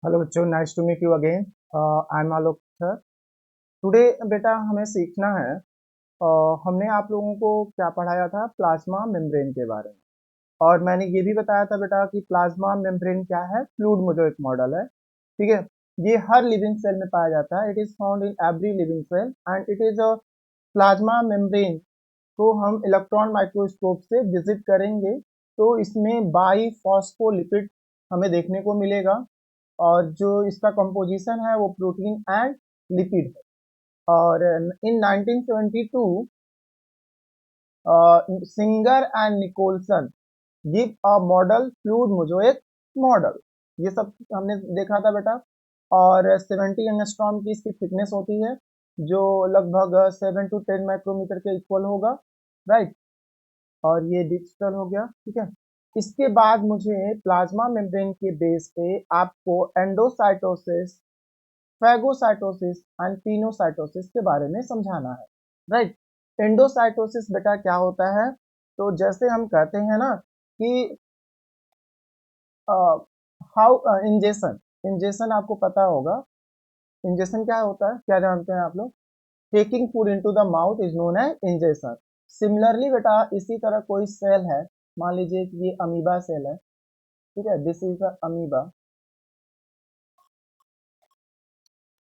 Hello बच्चों, nice to meet you again. I am Alok sir. Today बेटा हमें सीखना है। हमने आप लोगों को क्या पढ़ाया था, प्लाज्मा मेम्ब्रेन के बारे में। और मैंने ये भी बताया था बेटा कि प्लाज्मा मेम्ब्रेन क्या है, फ्लूइड मोज़ेक मॉडल है। ठीक है, ये हर लिविंग सेल में पाया जाता है। It is found in every living cell and it is a plasma membrane को हम इलेक्ट्रॉन माइक्रोस्कोप से विजिट करेंगे तो इसमें बाई फॉस्फोलिपिड हमें देखने को मिलेगा। और जो इसका कंपोजिशन है वो प्रोटीन एंड लिपिड है। और in 1972 Singer and Nicolson give a model fluid mosaic model. ये सब हमने देखा था बेटा। और 70 एंगस्ट्रॉम की इसकी थिकनेस होती है, जो लगभग 7 to 10 माइक्रोमीटर के इक्वल होगा। राइट, और ये डिजिटल हो गया। ठीक है, इसके बाद मुझे प्लाज्मा मेम्ब्रेन के बेस पे आपको एंडोसाइटोसिस, फैगोसाइटोसिस एंड पिनोसाइटोसिस के बारे में समझाना है। राइट, एंडोसाइटोसिस बेटा क्या होता है? तो जैसे हम कहते हैं ना कि हाउ इंजेशन, इंजेशन आपको पता होगा। इंजेशन क्या होता है, क्या जानते हैं आप लोग? Taking food into the mouth is known as ingestion. Similarly बेटा इसी तरह कोई सेल है, मान लीजिए कि ये अमीबा सेल है। ठीक है, दिस इज द अमीबा।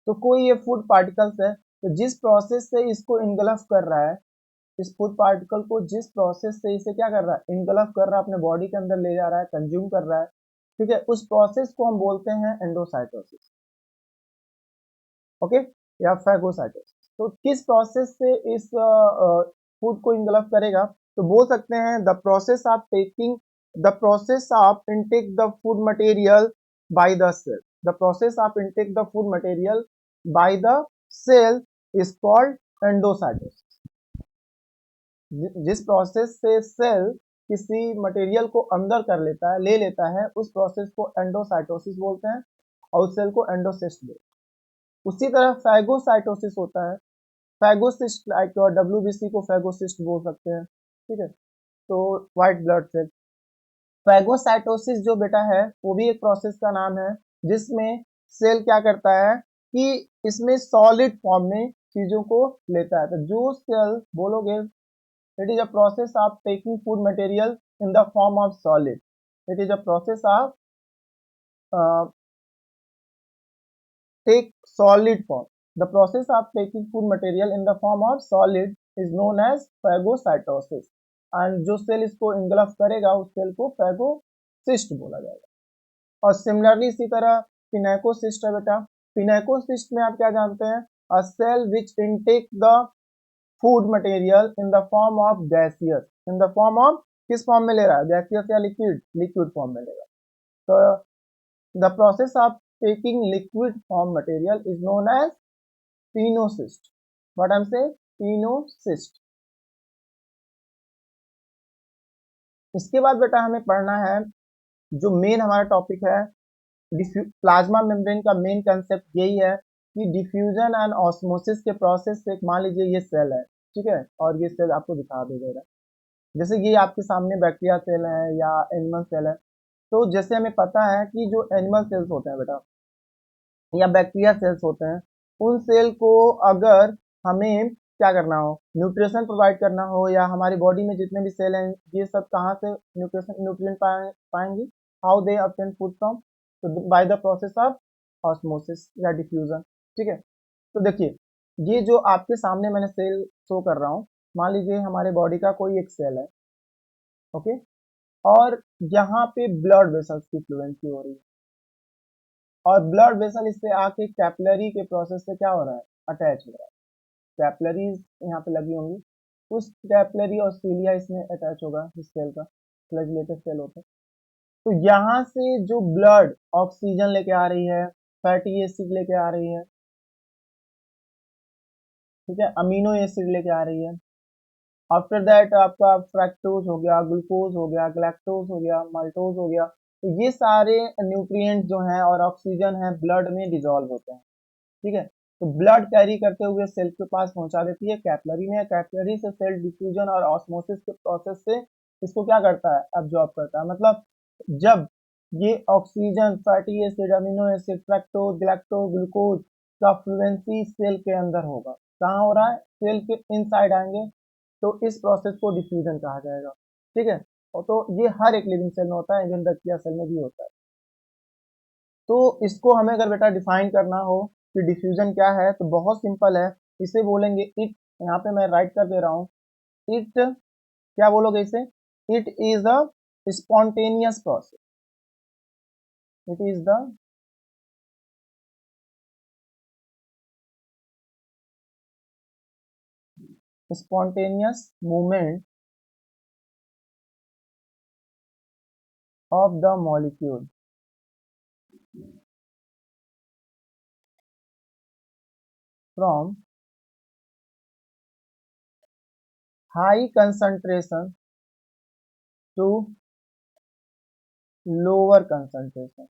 तो कोई ये फूड पार्टिकल्स है, तो जिस प्रोसेस से इसको इनगल्फ कर रहा है, इस फूड पार्टिकल को जिस प्रोसेस से इसे क्या कर रहा है, इनगल्फ कर रहा है, अपने बॉडी के अंदर ले जा रहा है, कंज्यूम कर रहा है। ठीक है, उस प्रोसेस को हम बोलते हैं एंडोसाइटोसिस। ओके, या फैगोसाइटोसिस। तो किस प्रोसेस से इस फूड को इनगल्फ करेगा, तो बोल सकते हैं the process of taking, the process of intake the food material by the cell, the process of intake the food material by the cell is called endocytosis. जिस प्रोसेस से सेल किसी material को अंदर कर लेता है, ले लेता है, उस प्रोसेस को एंडोसाइटोसिस बोलते हैं और उस सेल को एंडोसिस्ट बोलते हैं। उसी तरह फैगोसाइटोसिस होता है। फैगोसिस्ट लाइक डब्ल्यूबीसी को फैगोसिस्ट बोल सकते हैं। ठीक है, तो व्हाइट ब्लड सेल। फैगोसाइटोसिस जो बेटा है वो भी एक प्रोसेस का नाम है, जिसमें सेल क्या करता है कि इसमें सॉलिड फॉर्म में चीजों को लेता है। तो जो सेल बोलोगे, it is a process of taking food material in the form of solid. It is a process of take solid form. The process of taking food material in the form of solid is known as phagocytosis. And जो cell इसको engulf करेगा उस cell को फैगोसिस्ट बोला जाएगा। और similarly इसी तरह पिनेकोसिस्ट है बेटा। पिनेकोसिस्ट में आप क्या जानते हैं? A cell which intake the food material in the form of gaseous, in the form of, किस फॉर्म में ले रहा है, गैसियस या लिक्विड? लिक्विड फॉर्म में लेगा। तो the process of taking liquid form material is known as pinocyst. What I am say, pinocyst. इसके बाद बेटा हमें पढ़ना है जो मेन हमारा टॉपिक है, प्लाज्मा मेम्ब्रेन का मेन कंसेप्ट यही है कि डिफ्यूजन एंड ऑस्मोसिस के प्रोसेस से, मान लीजिए ये सेल है। ठीक है, और ये सेल आपको दिखा देगा, जैसे ये आपके सामने बैक्टीरिया सेल है या एनिमल सेल है। तो जैसे हमें पता है कि जो एनिमल सेल्स होते हैं बेटा या बैक्टीरिया सेल्स होते हैं, उन सेल को अगर हमें क्या करना हो, न्यूट्रिशन प्रोवाइड करना हो, या हमारी बॉडी में जितने भी सेल हैं ये सब कहाँ से न्यूट्रिएंट पाएंगे? How they obtain food from? तो by the process of osmosis या डिफ्यूजन। ठीक है, तो देखिए ये जो आपके सामने मैंने सेल शो कर रहा हूँ, मान लीजिए हमारे बॉडी का कोई एक सेल है। ओके, और यहाँ पे ब्लड वेसल्स की फ्लुएंसी हो रही है, और ब्लड वेसल इससे आके कैपिलरी के प्रोसेस से क्या हो रहा है, अटैच हो रहा है। कैपिलरीज यहाँ पे लगी होंगी, उस कैपिलरी और सीलिया इसमें अटैच होगा, इस सेल का फ्लैजिलेटेड सेल होता है। तो यहाँ से जो ब्लड ऑक्सीजन लेके आ रही है, फैटी एसिड लेके आ रही है, ठीक है, अमीनो एसिड लेके आ रही है। आफ्टर दैट आपका फ्रैक्टोज हो गया, ग्लूकोज हो गया, गैलेक्टोज हो गया, माल्टोज हो गया। तो ये सारे न्यूट्रिएंट्स जो हैं और ऑक्सीजन है ब्लड में डिजोल्व होते हैं। ठीक है, तो ब्लड कैरी करते हुए सेल के पास पहुंचा देती है कैपिलरी में। कैपिलरी से सेल डिफ्यूजन और ऑस्मोसिस के प्रोसेस से इसको क्या करता है, एब्जॉर्ब करता है। मतलब जब ये oxygen, fatty acid, amino acid, fructose, galactose, glucose का फ्लुएंसी सेल के अंदर होगा। कहाँ हो रहा है? सेल के इनसाइड आएंगे, तो इस प्रोसेस को डिफ्यूजन कहा जाएगा। ठीक है, और तो ये हर एक लिविंग सेल में होता है, इवन बैक्टीरिया सेल में भी होता है। तो इसको हमें अगर बेटा डिफाइन करना हो कि डिफ्यूजन क्या है, तो बहुत सिंपल है। इसे बोलेंगे इट, यहाँ पे मैं राइट कर दे रहा हूँ, इट, क्या बोलोगे इसे? It is a spontaneous process. It is the spontaneous movement of the molecule from high concentration to lower concentration।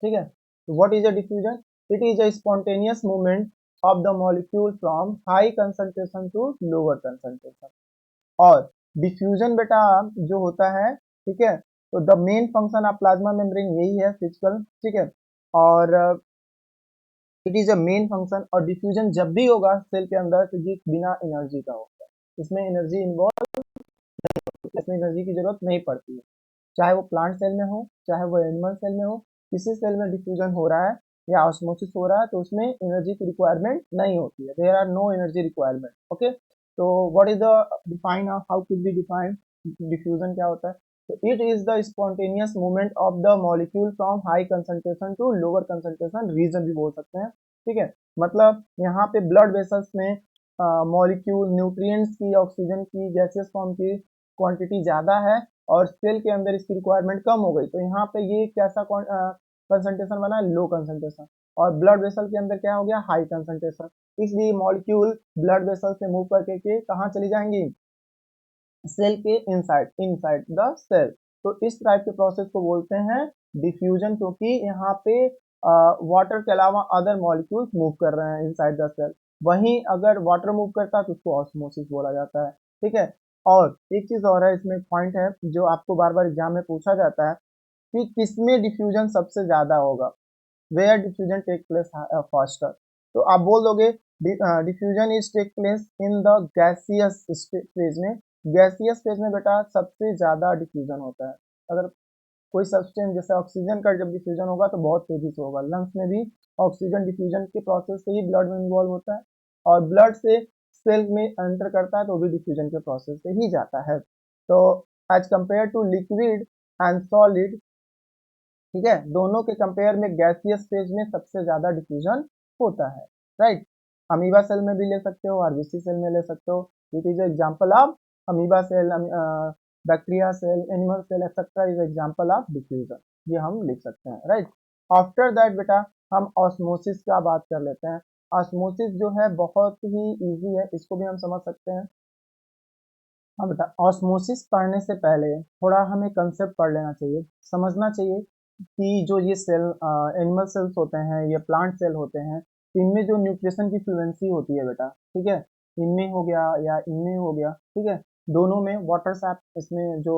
ठीक है, तो what is a diffusion? It is a spontaneous movement of the molecule from high concentration to lower concentration। और diffusion बेटा जो होता है, ठीक है, तो the main function of plasma membrane यही है, फिजिकल। ठीक है, और it is a main function. और डिफ्यूजन जब भी होगा सेल के अंदर, तो ये बिना एनर्जी का होता है, इसमें एनर्जी इन्वॉल्व, इसमें एनर्जी की जरूरत नहीं पड़ती है। चाहे वो प्लांट सेल में हो, चाहे वो एनिमल सेल में हो, किसी सेल में डिफ्यूजन हो रहा है या ऑस्मोसिस हो रहा है, तो उसमें एनर्जी की रिक्वायरमेंट नहीं होती है, there are no energy requirement. Okay, तो what is the define of, how could be define diffusion क्या होता है? तो it is the spontaneous movement of the molecule from high concentration to lower concentration region भी बोल सकते हैं। ठीक है, मतलब यहाँ पे ब्लड वेसल्स में मॉलिक्यूल न्यूट्रिएंट्स की, ऑक्सीजन की, गैसियस फॉर्म की क्वांटिटी ज़्यादा है और सेल के अंदर इसकी रिक्वायरमेंट कम हो गई, तो यहाँ पे ये कैसा कंसंट्रेशन बना? Low concentration. और ब्लड वेसल के अंदर क्या हो गया? High concentration. इसलिए मॉलिक्यूल ब्लड वेसल से मूव करके के कहाँ चली जाएंगी? सेल के इनसाइड, इनसाइड द सेल। तो इस टाइप के प्रोसेस को बोलते हैं डिफ्यूजन, क्योंकि यहाँ पे वाटर के अलावा अदर मॉलिक्यूल्स मूव कर रहे हैं इनसाइड द सेल। वहीं अगर वाटर मूव करता है तो उसको ऑस्मोसिस बोला जाता है। ठीक है, और एक चीज और है, इसमें पॉइंट है जो आपको बार बार एग्जाम में पूछा जाता है कि किसमें डिफ्यूजन सबसे ज्यादा होगा, where diffusion take place faster. तो आप बोल दोगे diffusion is take place in the gaseous phase में। गैसियस फेज में बेटा सबसे ज्यादा डिफ्यूजन होता है। अगर कोई सब्सटेंस जैसे ऑक्सीजन का जब डिफ्यूजन होगा तो बहुत तेजी से होगा। लंग्स में भी ऑक्सीजन डिफ्यूजन के प्रोसेस से ही ब्लड में इन्वॉल्व होता है, और ब्लड से सेल में एंटर करता है तो भी डिफ्यूजन के प्रोसेस से ही जाता है। तो as compare to liquid and solid, ठीक है, दोनों के कंपेयर में गैसियस फेज में सबसे ज्यादा डिफ्यूजन होता है। राइट, अमीबा सेल में भी ले सकते हो, आरबीसी सेल में ले सकते हो। It is example of amoeba cell, bacteria cell, animal cell etcetera is example of diffusion, ये हम लिख सकते हैं। राइट, आफ्टर दैट बेटा हम ऑस्मोसिस का बात कर लेते हैं। ऑस्मोसिस जो है बहुत ही इजी है, इसको भी हम समझ सकते हैं। हाँ बेटा, ऑस्मोसिस पढ़ने से पहले थोड़ा हमें कंसेप्ट पढ़ लेना चाहिए, समझना चाहिए कि जो ये सेल, एनिमल सेल्स होते हैं, ये प्लांट सेल होते हैं, इनमें जो न्यूट्रिशन की फ्लुएंसी होती है बेटा, ठीक है, इनमें हो गया या इनमें हो गया, ठीक है, दोनों में वाटर सैप, इसमें जो,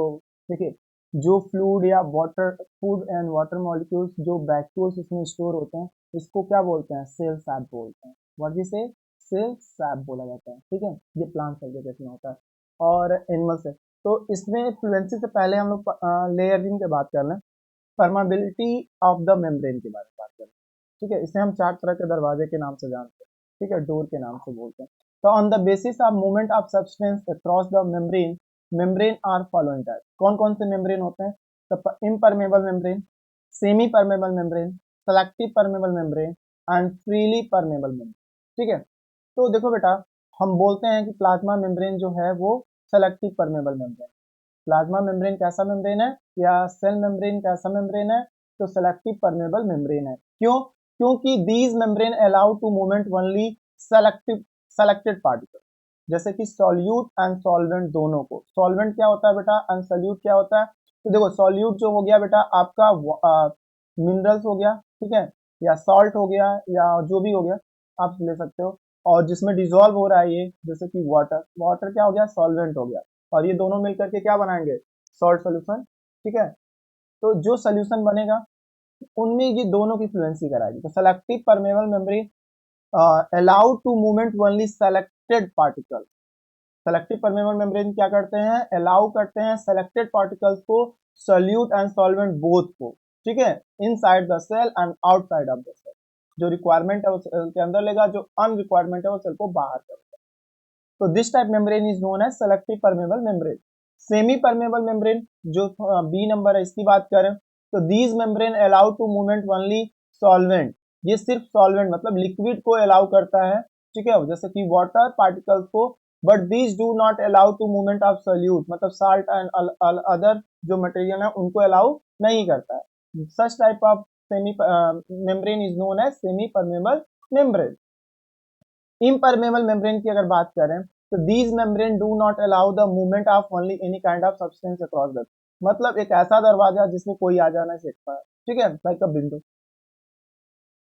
देखिए, जो फ्लूइड या water, food and water molecules, जो वैक्यूल्स इसमें स्टोर होते हैं, इसको क्या बोलते हैं? सेल सैप बोलते हैं। व्हाट इज से? सेल सैप बोला जाता है। ठीक है, ये प्लांट सेल के केस में होता है और एनिमल सेल। तो इसमें फ्लुएंसी से पहले हम लोग लेयरिंग की बात कर लें, परमेबिलिटी ऑफ द मेम्ब्रेन के बारे में बात करें। ठीक है, इसे हम चार तरह के दरवाजे के नाम से जानते हैं। ठीक है, डोर के नाम से बोलते हैं। तो on the basis of movement of substance across the membrane, membrane are following type. कौन कौन से मेम्ब्रेन होते हैं? तो impermeable membrane, semi permeable membrane, selective permeable membrane and freely permeable membrane. ठीक है, तो देखो बेटा, हम बोलते हैं कि प्लाज्मा मेम्ब्रेन जो है वो selective permeable membrane. Plasma membrane कैसा मेम्ब्रेन है, या सेल मेम्ब्रेन कैसा मेम्ब्रेन है? तो सेलेक्टिव परमेबल मेम्ब्रेन है। क्यों? क्योंकि these membrane allow to movement only selective, selected particle, जैसे कि सॉल्यूट एंड सॉल्वेंट दोनों को। सॉल्वेंट क्या होता है बेटा, एंड सॉल्यूट क्या होता है? तो देखो, सॉल्यूट जो हो गया बेटा आपका मिनरल्स हो गया, ठीक है, या सॉल्ट हो गया, या जो भी हो गया आप ले सकते हो। और जिसमें डिजोल्व हो रहा है ये, जैसे कि वाटर, वाटर क्या हो गया? सॉल्वेंट हो गया। और ये दोनों मिलकर के क्या बनाएंगे? Salt solution. ठीक है, तो जो सोल्यूशन बनेगा उनमें ये दोनों की फ्लुएंसी कराएगी। तो selective permeable membrane allowed to movement only selected particle. Selective permeable membrane क्या करते हैं, अलाउ करते हैं सेलेक्टेड पार्टिकल्स को, सोल्यूट एंड सॉल्वेंट बोथ को, ठीक है, inside the cell and outside of the cell. जो रिक्वायरमेंट है वो सेल के अंदर लेगा, जो अनरिक्वायरमेंट है वो सेल को बाहर करेगा। तो this type membrane is known as selective permeable membrane. Semi permeable membrane जो बी नंबर है इसकी बात करें तो these membrane allow to movement only solvent. ये सिर्फ सॉल्वेंट मतलब लिक्विड को अलाउ करता है, ठीक है, जैसे कि वाटर पार्टिकल्स को, but these do not allow to movement of solute, मतलब साल्ट एंड अदर जो मटेरियल है उनको अलाउ नहीं करता है। Such type of semi membrane is known as semi permeable membrane. Impermeable membrane की अगर बात करें तो these membrane do not allow the movement of only any kind of substance across the, मतलब एक ऐसा दरवाजा जिसमें कोई आ जा नहीं सकता है, ठीक है, लाइक अ विंडो।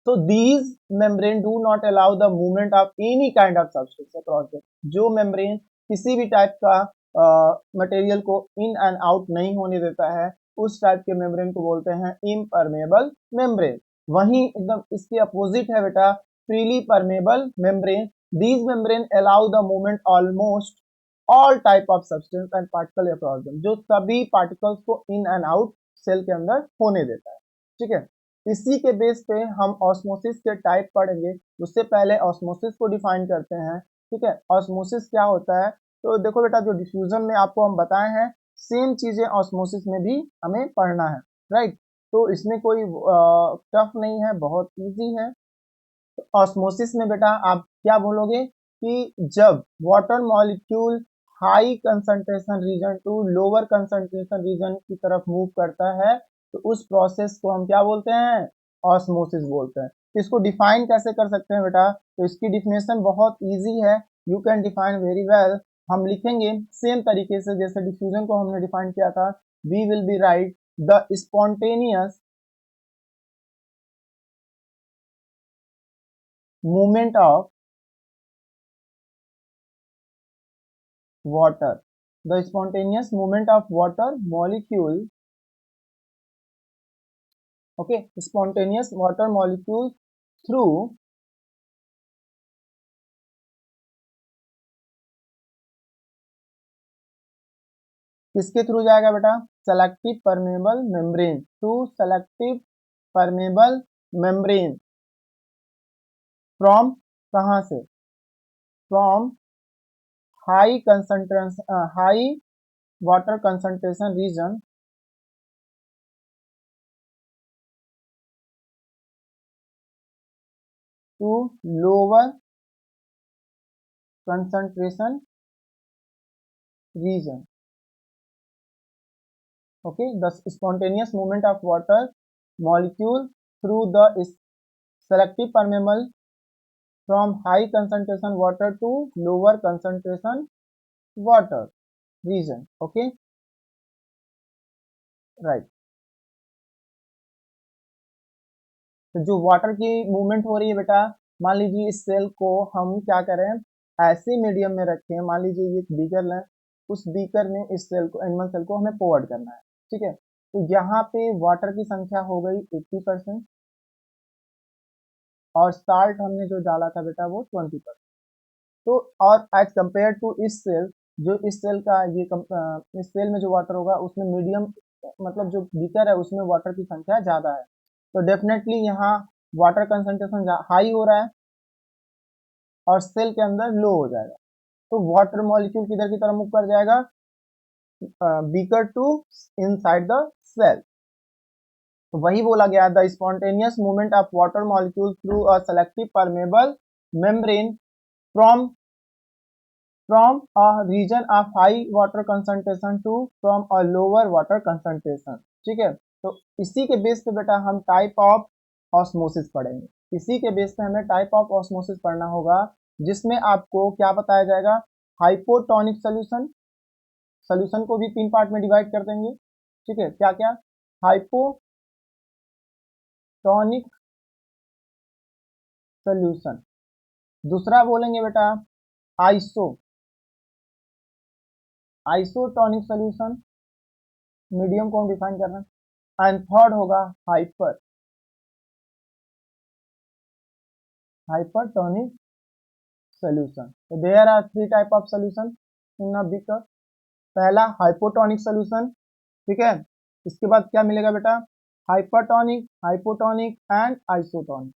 तो these membrane do not allow the movement of any kind of substance across the, जो मेम्ब्रेन किसी भी टाइप का मटेरियल को इन एंड आउट नहीं होने देता है, उस टाइप के मेम्ब्रेन को बोलते हैं इम्परमेबल मेम्ब्रेन। वहीं एकदम इसके अपोजिट है बेटा freely permeable membrane. These membrane allow the movement almost all type of substance and particle across them, जो सभी पार्टिकल्स को इन एंड आउट सेल के अंदर होने देता है, ठीक है। इसी के बेस पे हम ऑस्मोसिस के टाइप पढ़ेंगे। उससे पहले ऑस्मोसिस को डिफाइन करते हैं, ठीक है। ऑस्मोसिस क्या होता है, तो देखो बेटा जो डिफ्यूजन में आपको हम बताए हैं सेम चीजें ऑस्मोसिस में भी हमें पढ़ना है, राइट। तो इसमें कोई टफ नहीं है, बहुत इजी है। ऑस्मोसिस में बेटा आप क्या बोलोगे कि जब water molecule high concentration region to lower concentration region की तरफ मूव करता है तो उस प्रोसेस को हम क्या बोलते हैं, ऑस्मोसिस बोलते हैं। इसको डिफाइन कैसे कर सकते हैं बेटा, तो इसकी डिफिनेशन बहुत इजी है, you can define very well. हम लिखेंगे सेम तरीके से जैसे डिफ्यूजन को हमने डिफाइन किया था, we will be write the spontaneous movement of water, the spontaneous movement of water molecule, okay, spontaneous water molecule through किसके थ्रू जाएगा बेटा, selective permeable membrane, through selective permeable membrane, from कहां से, from high concentration high water concentration region to lower concentration region, okay, the spontaneous movement of water molecule through the selective permeable from high concentration water to lower concentration water region, okay, right। तो जो water की movement हो रही है बेटा, मान लीजिए इस सेल को हम क्या करें, ऐसे मीडियम में रखें, मान लीजिए ये एक बीकर लें, उस बीकर में इस सेल को, एनिमल सेल को हमें फॉरवर्ड करना है, ठीक है। तो यहाँ पे वाटर की संख्या हो गई 80% और साल्ट हमने जो डाला था बेटा वो 20%। तो और एज कंपेयर टू इस सेल, जो इस सेल का ये इस सेल में जो वाटर होगा उसमें मीडियम मतलब जो बीकर है उसमें वाटर की संख्या ज़्यादा है, तो डेफिनेटली यहाँ वाटर कंसंट्रेशन हाई हो रहा है और सेल के अंदर लो हो जाएगा। तो वाटर मॉलिक्यूल किधर की तरफ मूव कर जाएगा, beaker to inside the cell. तो वही बोला गया, the spontaneous movement of water molecule through a selective permeable membrane from a region of high water concentration to from a lower water concentration, ठीक है। तो इसी के बेस पे बेटा हम टाइप ऑफ ऑस्मोसिस पढ़ेंगे, इसी के बेस पे हमें टाइप ऑफ ऑस्मोसिस पढ़ना होगा, जिसमें आपको क्या बताया जाएगा, हाइपोटोनिक सोल्यूशन, सोल्यूशन को भी 3 पार्ट में डिवाइड कर देंगे, ठीक है, क्या क्या, हाइपोटोनिक सोल्यूशन। दूसरा बोलेंगे बेटा आइसोटोनिक सोल्यूशन, मीडियम को हम डिफाइन कर रहे हैं, एंड थर्ड होगा हाइपरटोनिक सोल्यूशन। तो there are three type of solution in a beaker. पहला हाइपोटोनिक सोल्यूशन, ठीक है। इसके बाद क्या मिलेगा बेटा, hypertonic, hypotonic and isotonic.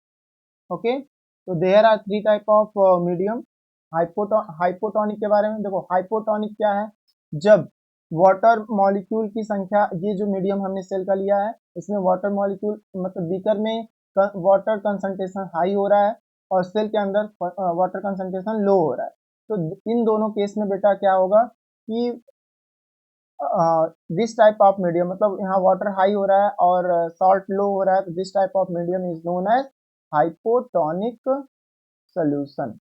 Okay, तो there are three type of medium. Hypotonic के बारे में देखो, हाइपोटोनिक क्या है, जब वाटर मॉलिक्यूल की संख्या, ये जो मीडियम हमने सेल का लिया है इसमें वाटर मॉलिक्यूल मतलब बीकर में वाटर कंसंट्रेशन हाई हो रहा है और सेल के अंदर वाटर कंसंट्रेशन लो हो रहा है। तो इन दोनों केस में बेटा क्या होगा कि दिस टाइप ऑफ मीडियम, मतलब यहाँ वाटर हाई हो रहा है और सॉल्ट लो हो रहा है, तो this type of medium is known as hypotonic solution.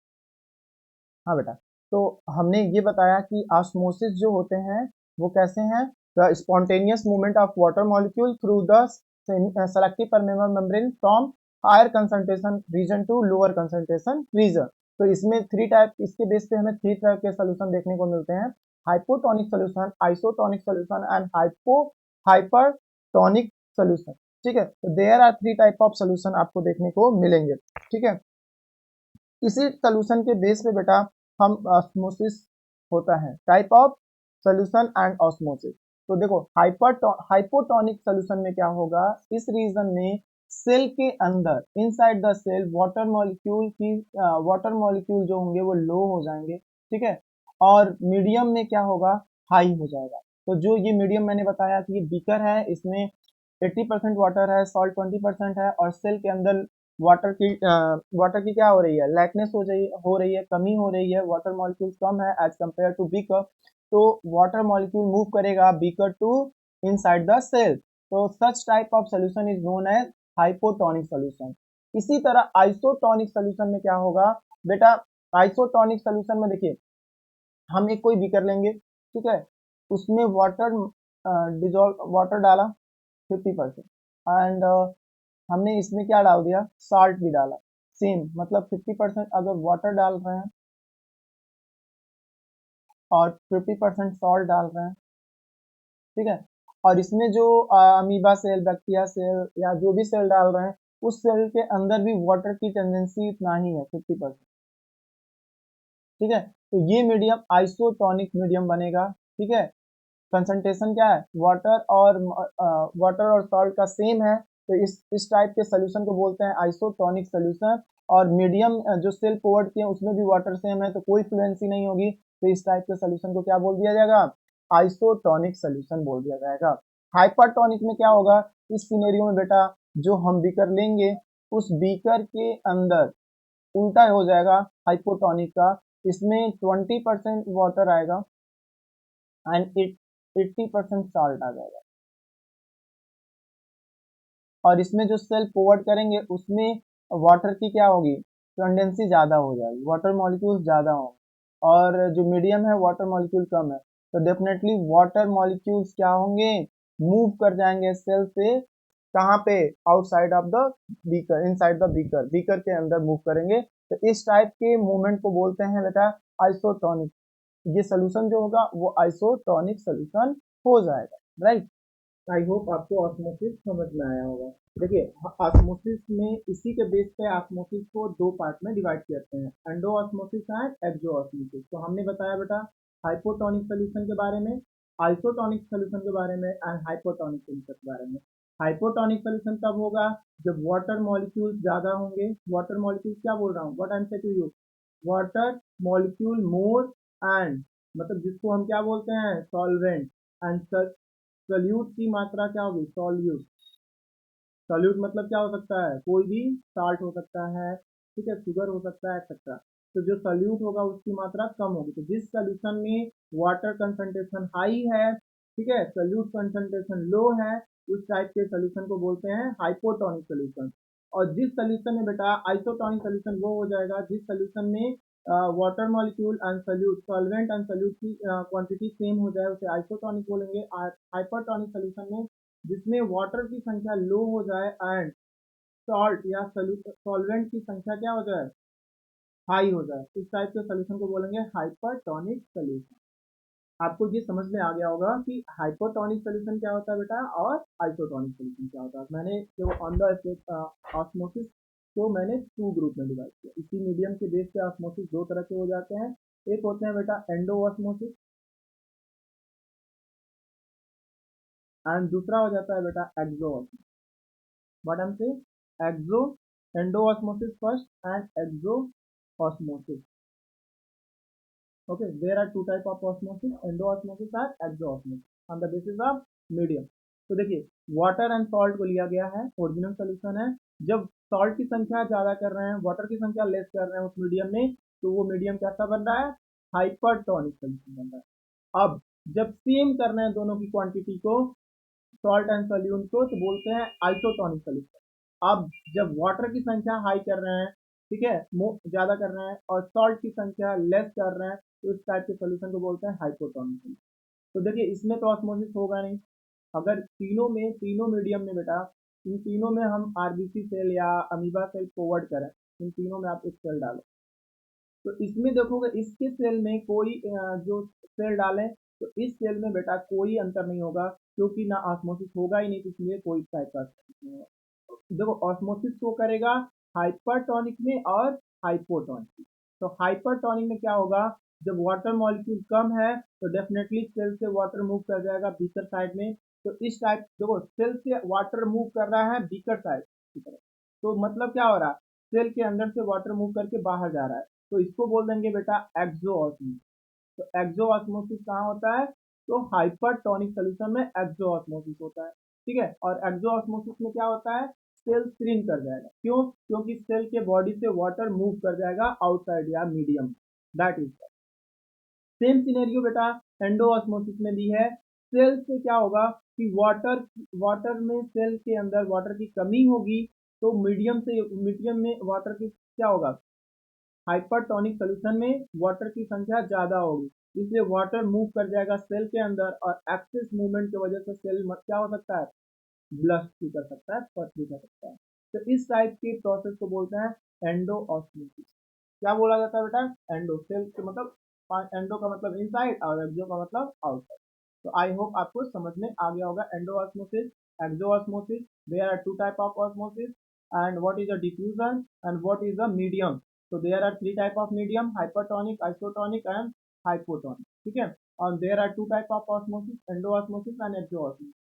हाँ बेटा, तो हमने ये बताया कि ऑस्मोसिस जो होते हैं वो कैसे हैं, the spontaneous movement of water molecule through the selective permeable membrane from higher concentration region to lower concentration region. तो इसमें थ्री टाइप, इसके बेस पे हमें थ्री टाइप के सोल्यूशन देखने को मिलते हैं, hypotonic solution, isotonic solution and hypertonic solution. ठीक है, तो there are three type of solution आपको देखने को मिलेंगे। ठीक है, इसी सोल्यूशन के बेस पे बेटा हम ऑस्मोसिस होता है, type of solution and osmosis. तो देखो हाइपोटोनिक सोल्यूशन में क्या होगा, इस रीजन में सेल के अंदर inside the cell water molecule जो होंगे वो लो हो जाएंगे, ठीक है, और मीडियम में क्या होगा, हाई हो जाएगा। तो जो ये मीडियम मैंने बताया कि ये बीकर है, इसमें 80% वाटर है, सॉल्ट 20% है, और सेल के अंदर वाटर की क्या हो रही है, लैकनेस हो रही है, कमी हो रही है, वाटर मॉलिक्यूल कम है एज कंपेयर टू बीकर। तो वाटर मॉलिक्यूल मूव करेगा beaker to inside the cell. तो such type of solution is known as hypotonic solution. इसी तरह आइसोटोनिक सोल्यूशन में क्या होगा बेटा, आइसोटोनिक सोल्यूशन में देखिए, हम एक कोई बीकर लेंगे, ठीक है, उसमें वाटर डिजोल्व वाटर डाला 50% एंड हमने इसमें क्या डाल दिया, साल्ट भी डाला, सेम मतलब 50% अगर वाटर डाल रहे हैं और 50% सॉल्ट डाल रहे हैं, ठीक है, और इसमें जो अमीबा सेल, बैक्टीरिया सेल या जो भी सेल डाल रहे हैं उस सेल के अंदर भी वाटर की टेंडेंसी इतना ही है 50%, ठीक है। तो ये मीडियम आइसोटोनिक मीडियम बनेगा, ठीक है। कंसंट्रेशन क्या है, वाटर और सॉल्ट का सेम है, तो इस टाइप के सोल्यूशन को बोलते हैं आइसोटोनिक सोल्यूशन। और मीडियम जो सेल कोवर्ट के हैं उसमें भी वाटर सेम है तो कोई फ्लुएंसी नहीं होगी, तो इस टाइप के सोल्यूशन को क्या बोल दिया जाएगा, आइसोटोनिक सोल्यूशन बोल दिया जाएगा। हाइपरटोनिक में क्या होगा, इस सिनेरियो में बेटा जो हम बीकर लेंगे उस बीकर के अंदर उल्टा हो जाएगा हाइपोटोनिक का, इसमें 20% वाटर आएगा एंड 80% सॉल्ट आ जाएगा, और इसमें जो सेल फॉरवर्ड करेंगे उसमें वाटर की क्या होगी, टेंडेंसी ज़्यादा हो जाएगी, वाटर मॉलिक्यूल ज़्यादा होंगे, और जो मीडियम है वाटर मॉलिक्यूल कम है, तो डेफिनेटली वाटर मॉलिक्यूल्स क्या होंगे, मूव कर जाएंगे सेल से, कहाँ पे, outside of the beaker, inside the beaker, beaker के अंदर मूव करेंगे। तो इस टाइप के मूवमेंट को बोलते हैं बेटा आइसोटोनिक। ये सोल्यूशन जो होगा वो आइसोटोनिक सोल्यूशन हो जाएगा, राइट। आई होप आपको ऑस्मोसिस समझ में आया होगा। देखिए ऑस्मोसिस में इसी के बेस पे ऑस्मोसिस को दो पार्ट में डिवाइड करते हैं, endo osmosis and exo osmosis. तो हमने बताया बेटा हाइपोटोनिक सोल्यूशन के बारे में, आइसोटोनिक सोल्यूशन के बारे में एंड हाइपोटोनिक सोल्यूशन के बारे में। हाइपोटोनिक सोल्यूशन कब होगा, जब वाटर मॉलिक्यूल ज्यादा होंगे, वाटर मॉलिक्यूल क्या बोल रहा हूँ, what I am saying to you, water molecule more and, मतलब जिसको हम क्या बोलते हैं, सॉल्वेंट, एंड सल्यूट की मात्रा क्या होगी, सॉल्यूट। सॉल्यूट मतलब क्या हो सकता है, कोई भी साल्ट हो सकता है, ठीक है, शुगर हो सकता है एक्सेट्रा। तो जो सॉल्यूट होगा उसकी मात्रा कम होगी, तो जिस सोल्यूशन में वाटर कंसंट्रेशन हाई है, ठीक है, सॉल्यूट कंसंट्रेशन लो है, उस टाइप के सोल्यूशन को बोलते हैं हाइपोटोनिक सोल्यूशन। और जिस सोल्यूशन में बेटा आइसोटोनिक सोल्यूशन वो हो जाएगा जिस सोल्यूशन में water molecule and solute, solvent and solute की क्वांटिटी सेम हो जाए उसे आइसोटोनिक बोलेंगे। हाइपरटोनिक सोल्यूशन में जिसमें वाटर की संख्या लो हो जाए एंड सॉल्ट या सॉल्वेंट की संख्या क्या हो जाए, हाई हो जाए, इस टाइप के सोल्यूशन को बोलेंगे हाइपरटोनिक सोल्यूशन। आपको ये समझ में आ गया होगा कि हाइपोटोनिक सोल्यूशन क्या होता है बेटा और आइसोटोनिक सोल्यूशन क्या होता है। मैंने जो ऑन द स्टेट ऑस्मोसिस को मैंने टू ग्रुप में डिवाइड किया। इसी मीडियम के बेस पे ऑस्मोसिस दो तरह के हो जाते हैं। एक होते हैं बेटा एंडो ऑस्मोसिस एंड दूसरा हो जाता है बेटा exo osmosis. What I am saying, exo endo osmosis first and exo osmosis. Okay, there are two type of osmosis, endoosmosis and exoosmosis on the basis of medium. तो देखिए water and salt को लिया गया है, original solution है। जब salt की संख्या ज्यादा कर रहे हैं, वाटर की संख्या लेस कर रहे हैं उस मीडियम में, तो वो मीडियम कैसा बन रहा है, हाइपरटोनिक सोल्यूशन बन रहा है। अब जब सेम कर रहे हैं दोनों की क्वांटिटी को, सॉल्ट एंड सोल्यून को, तो बोलते हैं आइसोटोनिक सोल्यूशन। अब जब वाटर की संख्या हाई कर रहे हैं, ठीक है, ज्यादा कर रहे हैं, और सॉल्ट की संख्या लेस कर रहे हैं, तो इस टाइप के सोल्यूशन को बोलते हैं हाइपोटोनिक सोल्यूशन। तो देखिए इसमें तो ऑस्मोसिस होगा नहीं। अगर तीनों मीडियम में बेटा, इन तीनों में हम आरबीसी सेल या अमीबा सेल फॉरवर्ड करें, इन तीनों में आप एक सेल डालो, तो इसमें देखोगे इसके सेल में कोई जो सेल डालें, तो इस सेल में बेटा कोई अंतर नहीं होगा, क्योंकि ना ऑस्मोसिस होगा ही नहीं, तो इसलिए कोई टाइप का osmosis नहीं होगा। देखो ऑस्मोसिस को करेगा हाइपरटोनिक में और हाइपोटोनिक में। तो हाइपरटोनिक में क्या होगा, जब वाटर मॉलिक्यूल कम है तो डेफिनेटली सेल से वाटर मूव कर जाएगा बीकर साइड में। तो इस टाइप देखो सेल से वाटर मूव कर रहा है बीकर साइड की तरफ, तो मतलब क्या हो रहा है, सेल के अंदर से वाटर मूव करके बाहर जा रहा है, तो इसको बोल देंगे बेटा एक्सोऑस्मोसिस। तो एक्सोऑस्मोसिस कहाँ होता है, तो हाइपरटोनिक सोल्यूशन में एक्सोऑस्मोसिस होता है। ठीक है, और एक्सोऑस्मोसिस में क्या होता है, सेल श्रिंक कर जाएगा। क्यों, क्योंकि सेल के बॉडी से वाटर मूव कर जाएगा आउटसाइड या medium, that is. Same scenario बेटा एंडोऑस्मोसिस में भी है। सेल से क्या होगा कि वाटर वाटर में सेल के अंदर वाटर की कमी होगी, तो मीडियम में वाटर की क्या होगा, हाइपरटोनिक सोल्यूशन में वाटर की संख्या ज्यादा होगी, इसलिए वाटर मूव कर जाएगा सेल के अंदर, और एक्सेस मूवमेंट की वजह से सेल क्या हो सकता है, ब्लस्ट भी कर सकता है, पथ भी कर सकता है। तो इस टाइप के प्रोसेस को बोलते हैं एंडोऑस्मोसिस। क्या बोला जाता है बेटा, एंडो सेल के मतलब, एंडो का मतलब इनसाइड और एक्सो का मतलब आउटसाइड। तो आई होप आपको समझ में आ गया होगा endosmosis, exosmosis, there are two type of osmosis, and what is a diffusion and what is a medium. So there are three type of medium, hypertonic, isotonic and hypotonic. ठीक है, और there are two type of osmosis, endoosmosis and exoosmosis।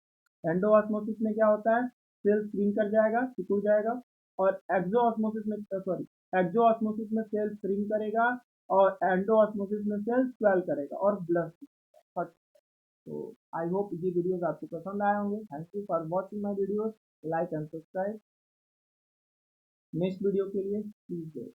Endosmosis में क्या होता है, cell shrink कर जाएगा, सिकुड़ जाएगा, और एक्सोऑस्मोसिस में सॉरी एक्सोऑस्मोसिस में सेल श्रिंक करेगा, और एंडोऑस्मोसिस में सेल स्वेल करेगा और ब्लस्ट। तो आई होप ये वीडियोस आपको पसंद आए होंगे। Thank you for watching my videos, like and subscribe. Next video के लिए प्लीज